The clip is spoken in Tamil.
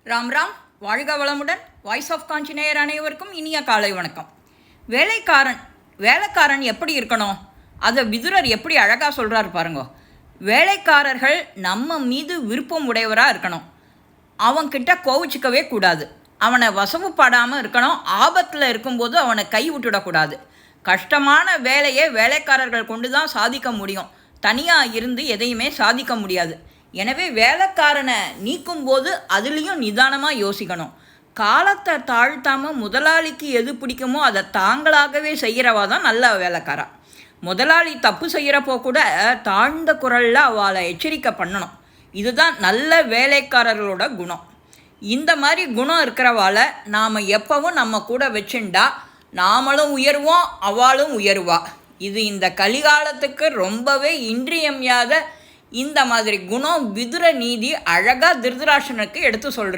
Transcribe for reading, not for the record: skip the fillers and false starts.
ராம் ராம், வாழ்க வளமுடன். வாய்ஸ் ஆஃப் காஞ்சிநேயர் அனைவருக்கும் இனிய காலை வணக்கம். வேலைக்காரன் எப்படி இருக்கணும், அதை விதுரர் எப்படி அழகாக சொல்கிறார் பாருங்க. வேலைக்காரர்கள் நம்ம மீது விருப்பம் உடையவராக இருக்கணும். அவன்கிட்ட கோவிச்சிக்கவே கூடாது. அவனை வசவுப்படாமல் இருக்கணும். ஆபத்தில் இருக்கும்போது அவனை கை விட்டுடக்கூடாது. கஷ்டமான வேலையை வேலைக்காரர்கள் கொண்டு தான் சாதிக்க முடியும். தனியாக இருந்து எதையுமே சாதிக்க முடியாது. எனவே வேலைக்காரனை நீக்கும்போது அதுலேயும் நிதானமாக யோசிக்கணும். காலத்தை தாழ்த்தாமல் முதலாளிக்கு எது பிடிக்குமோ அதை தாங்களாகவே செய்கிறவா தான் நல்ல வேலைக்காரா. முதலாளி தப்பு செய்கிறப்போ கூட தாழ்ந்த குரலில் அவளை எச்சரிக்கை பண்ணணும். இதுதான் நல்ல வேலைக்காரர்களோட குணம். இந்த மாதிரி குணம் இருக்கிறவாளை நாம் எப்பவும் நம்ம கூட வச்சுண்டா நாமளும் உயர்வோம், அவளும் உயர்வா. இது இந்த கலிகாலத்துக்கு ரொம்பவே இன்றியமையாத இந்த மாதிரி குணம் விதுர நீதி அழகாக திருதராஷ்டிரனுக்கு எடுத்து சொல்கிறார்.